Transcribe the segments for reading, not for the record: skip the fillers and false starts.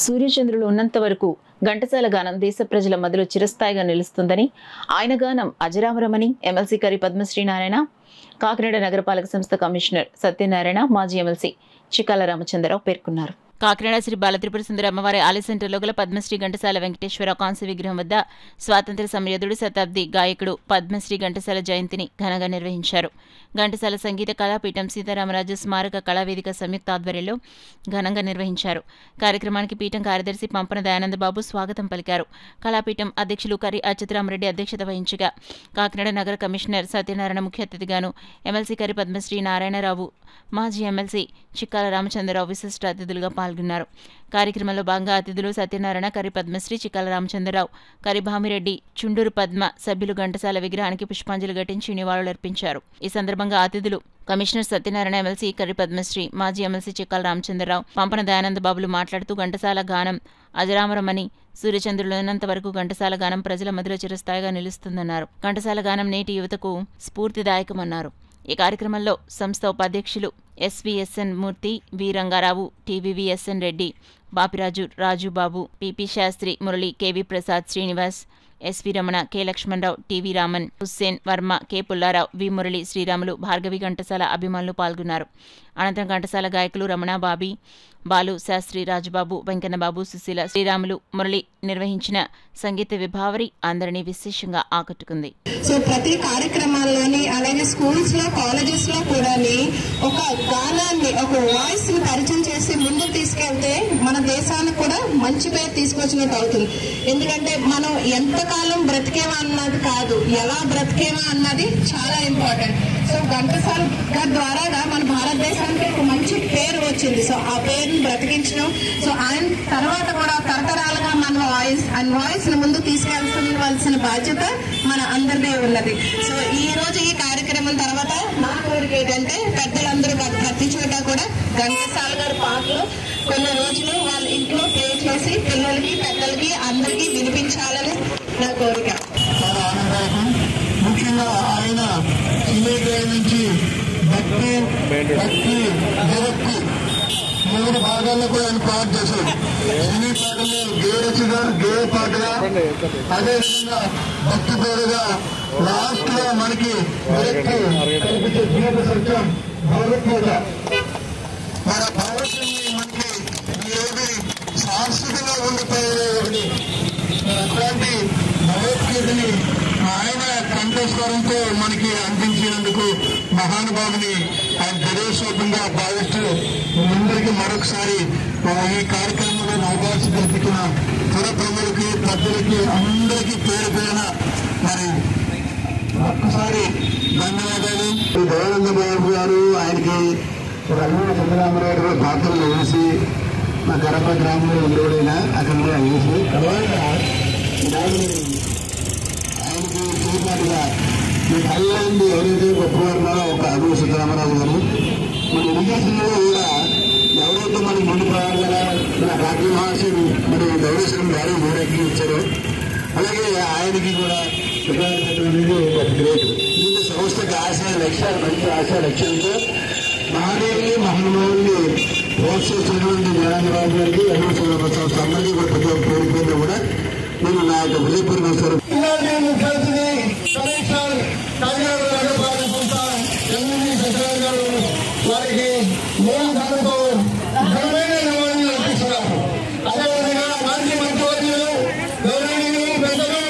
సూర్యచంద్రులు ఉన్నంత వరకు ఘంటసాల గానం దేశ ప్రజల మధ్యలో చిరస్థాయిగా నిలుస్తుందని, ఆయన గానం అజరామరమని ఎమ్మెల్సీ కరి పద్మశ్రీ నారాయణ, కాకినాడ నగరపాలక సంస్థ కమిషనర్ సత్యనారాయణ, మాజీ ఎమ్మెల్సీ చిక్కాల రామచంద్రరావు పేర్కొన్నారు. కాకినాడ శ్రీ బాలత్రిపుర సుందరి అమ్మవారి ఆలయ సెంటర్లో గల పద్మశ్రీ ఘంటసాల వెంకటేశ్వర కాంస్య విగ్రహం వద్ద స్వాతంత్ర్య సమరయోధుడు, శతాబ్ది గాయకుడు పద్మశ్రీ ఘంటసాల జయంతిని ఘనంగా నిర్వహించారు. ఘంటసాల సంగీత కళాపీఠం, సీతారామరాజు స్మారక కళావేదిక సంయుక్త ఆధ్వర్యంలో ఘనంగా నిర్వహించారు. కార్యక్రమానికి పీఠం కార్యదర్శి పంపన దయానందబాబు స్వాగతం పలికారు. కళాపీఠం అధ్యక్షులు కరి అచ్యుతరామరెడ్డి అధ్యక్షత వహించగా, కాకినాడ నగర కమిషనర్ సత్యనారాయణ ముఖ్య అతిథిగాను, ఎమ్మెల్సీ కరి పద్మశ్రీ నారాయణరావు, మాజీ ఎమ్మెల్సీ చిక్కాల రామచంద్రరావు విశిష్ట అతిథులుగా పాల్గొన్నారు. కార్యక్రమంలో భాగంగా అతిథులు సత్యనారాయణ, కరి పద్మశ్రీ, చిక్కాల రామచంద్రరావు, కరి భామిరెడ్డి, చుండూరు పద్మ, సభ్యులు ఘంటసాల విగ్రహానికి పుష్పాంజలి ఘటించి నివాళులర్పించారు. ఈ సందర్భంగా అతిథులు కమిషనర్ సత్యనారాయణ, ఎమ్మెల్సీ కరి పద్మశ్రీ, మాజీ ఎమ్మెల్సీ చిక్కాల రామచంద్రరావు, పంపన దయానందబాబులు మాట్లాడుతూ ఘంటసాల గానం అజరామరమని, సూర్యచంద్రులు ఉన్నంత వరకు ఘంటసాల గానం ప్రజల మధ్యలో చిరస్థాయిగా నిలుస్తుందన్నారు. ఘంటసాల గానం నేటి యువతకు స్ఫూర్తిదాయకమన్నారు. ఈ కార్యక్రమంలో సంస్థ ఉపాధ్యక్షులు SVSN Murthy, V Rangarao, TVVSN Reddy, Bapiraju, Rajubabu, PP Sastry, Murali, KV Prasad, Srinivas, SV Ramana, K Lakshmanarao, TV Raman, Hussain, Varma, K Pullarao, V Murali, Sriramulu, Bhargavi Ghantasala అభిమానులు పాల్గొన్నారు. అనంతరం ఘంటసాల గాయకులు రమణ, బాబీ, బాలు, శాస్త్రి, రాజుబాబు, వెంకన్నబాబు, సుశీల, శ్రీరాములు, మురళి నిర్వహించిన సంగీత విభావరి అందరినీ విశేషంగా ఆకట్టుకుంది. సో ప్రతి కార్యక్రమాల్లోని, అలాగే స్కూల్స్ లో, కాలేజెస్ లో కూడా ఒక గానాన్ని, ఒక వాయిస్ ని పరిచయం చేసి ముందుకు తీసుకెళ్తే మన దేశానికి కూడా మంచి పేరు తీసుకొచ్చినట్టు అవుతుంది. ఎందుకంటే మనం ఎంతకాలం బ్రతికేవా అన్నది కాదు, ఎలా బ్రతికేవా అన్నది చాలా ఇంపార్టెంట్. సో ఘంటసాల గారి ద్వారా మన భారతదేశానికి ఒక మంచి పేరు వచ్చింది. సో ఆ పేరుని బ్రతికించడం, సో ఆయన తర్వాత కూడా తరతరాలుగా మన వాయిస్ ని ముందుకు తీసుకెళ్లవలసిన బాధ్యత మన అందరిదే ఉన్నది. సో ఈ రోజు ఈ కార్యక్రమం తర్వాత నా కోరిక ఏంటంటే, పెద్దలందరూ ప్రతి చోట కూడా ఘంటసాల గారి పాటలు కొన్ని రోజులు వాళ్ళ ఇంట్లో ప్లే చేసి పిల్లలకి, పెద్దలకి, అందరికీ వినిపించాలని నా కోరిక. ముఖ్యంగా ఆయన సినీ నుంచి భక్తి, జగత్తి 3 భాగాల్లో కూడా ఆయన పాట చేశాడు. సినీ పాటలో గేయరచగా, గేయ పాటగా, అదేవిధంగా భక్తి పేరుగా, లాస్ట్ గా మనకి కనిపించే జీవిత సత్యం భగవద్గీత. మన భారతదేశం మనకి ఈరోజు శాశ్వతంగా ఉండిపోయేది. అట్లాంటి భగవద్గీతని ఆయన కంఠస్వరంతో మనకి అందించినందుకు మహానుభావుని ఆయన ప్రదేశోపంగా భావిస్తూ అందరికీ మరొకసారి ఈ కార్యక్రమంలో అవకాశం కల్పించిన పుర ప్రముఖులకి, పెద్దలకి, అందరికీ పేరు పేరున మరి ఒక్కసారి ధన్యవాదాలు. దయానంద బాబు గారు ఆయనకి రంగ చంద్రరామరావు గారు పాత్రలు వేసి మా గడప గ్రామంలో ఉండేవాడైనా అక్కడ వేసి తర్వాత ఆయనకి చేపాటుగా మీ కళ్ళండి ఎవరైతే గొప్పవారు ఉన్నారో ఒక అరువు సిద్ధరామరాజు గారు, మన ఎడ్యుకేషన్లో కూడా ఎవరైతే మన ముందు ప్రారంభంగా మన రాజ్య మహాశయుడు మరి గౌరీశ్వరం గారు 3 ఎకరాలు ఇచ్చారో, అలాగే ఆయనకి కూడా అనేది ఒక గ్రేట్. దీని సంస్థకి లక్ష్యాలు, మంచి లక్ష్యంతో మహాదేవి, మహానుభావుల్ని ప్రోత్సహించినటువంటి జగన్బాబు గారికి, సంస్థ అందరికీ కూడా ప్రతి ఒక్క పేరు పేరులో కూడా నేను నా యొక్క హృదయపూర్వక నమస్కారం. వారికి మూడు దానితో ఘనమైన నివాళులు అర్పిస్తున్నారు. అదేవిధంగా మంచి వర్గీయులు, గౌరవనీయులు, పెద్దలు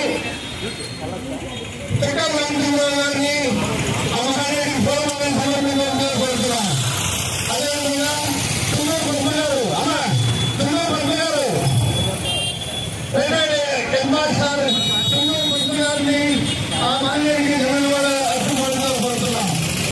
చిక్కాల రామచంద్రరావు గారిని అవసరానికి పూర్వమైన సమర్పించాలని కోరుతున్నారు. అదేవిధంగా తుమ్మూరు పద్మ గారు, రిటైర్డ్ హెడ్ మాస్టర్